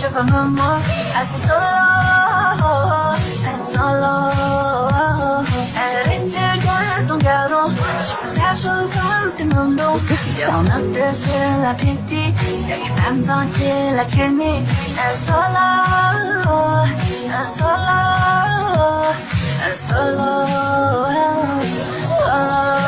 from no more. I feel so low, and so low. 리치가 동가로 식사쇼가 뜬 운동 영업 뜻을 라피티 여기 남성질 like kill me. And so low, and so low, and so low, so low.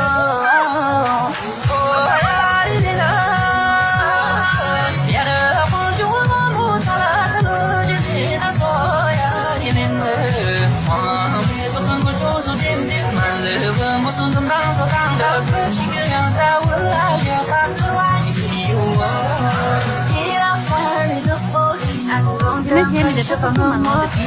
근데 재밌는데 조금만 넣어도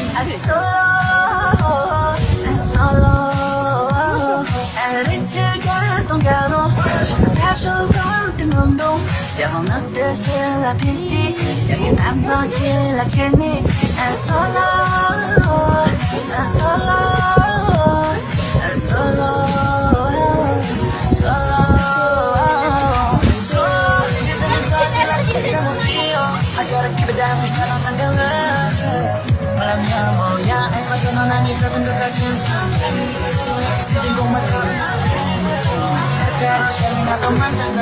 여기 남성질 like kill me. And so low, and so low, and so low, so low. I gotta keep it down, I don't think 말하면 뭐야 애마저 넌 안 있었던 것 같은 주인공만큼 때때로 샤이 나서 만드는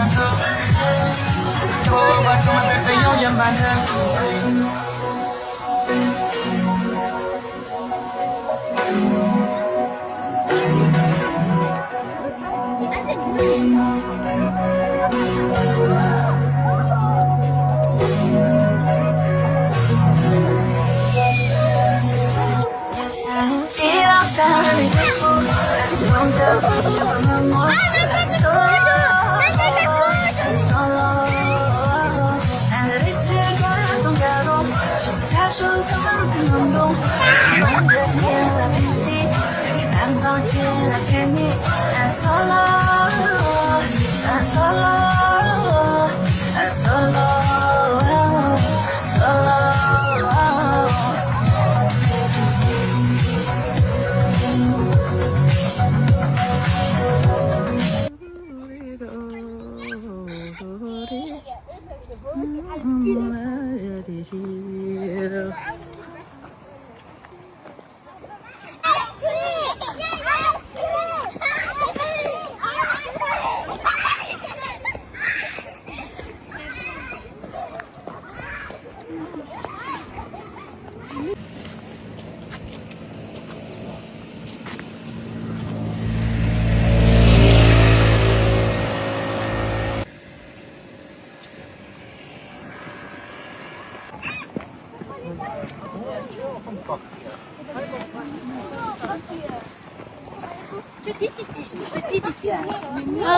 또 맞춰 만들 때 요즘 반응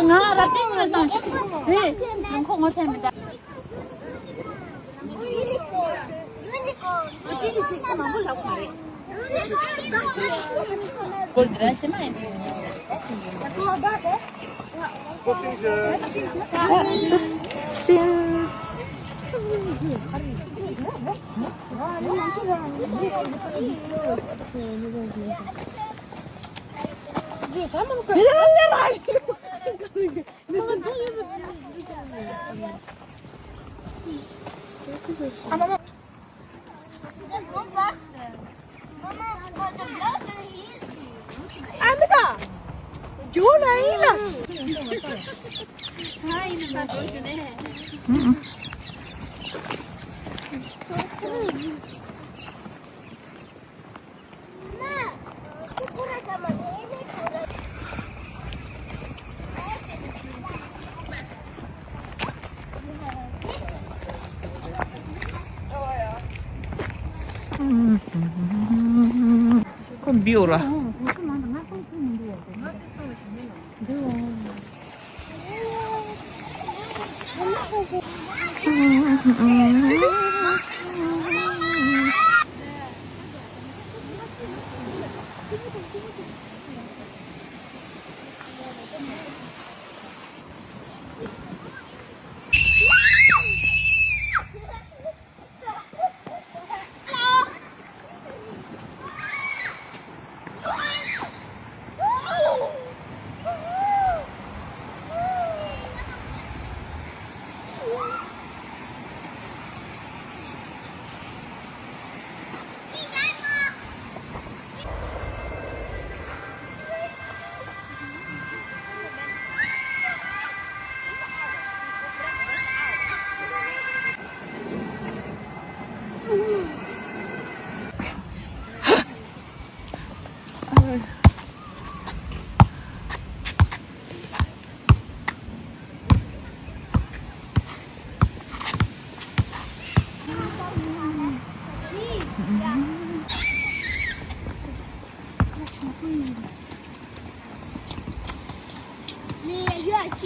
ngã ra tiếng lên rồi nó không có xem mình đã 뭘 들었지 마 이제 사먹을 거야. Amida, Jonah Ilas. Hi, Nima. 그럼 미워라.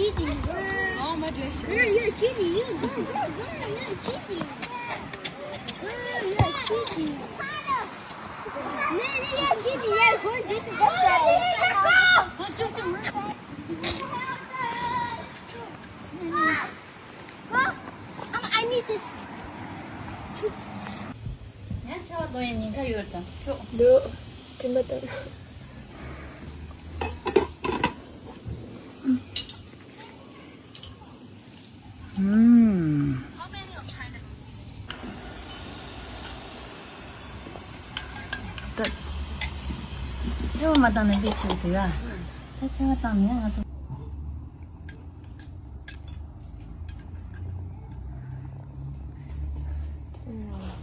cheesy. Oh, my gosh. Girl, you're cheesy. You girl, you're cheesy. Girl, you're cheesy. Nee, you're cheesy. Jij hoort dit is best I need this. 채워마다는 비트야. 채워마다면 아주.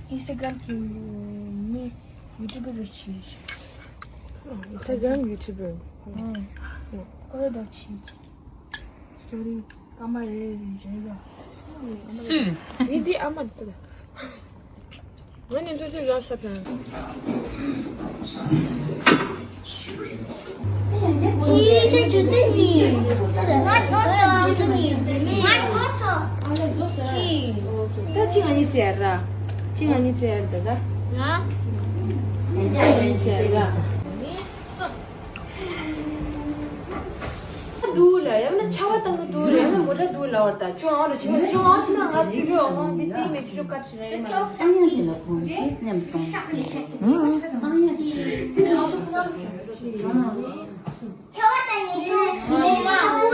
Instagram ki mi YouTuber ci. Instagram YouTuber. Orada ci. Story kamerayı rica 수. Vidi ama da. Hani tutu WhatsApp yani. cheese 주스니. 맛 주스니. 맛 cheese. 다 칭아니 세라. 칭아니 세야다가. 야? 칭아니 세야가. दूर है हमने छावा तंग दूर है हमें मोटा दूर लावता चुनाव चिंग चुनाव से ना हाथ जुड़ो हम बिजी में जुड़ो कच रहे हैं 겨웠다니. 내가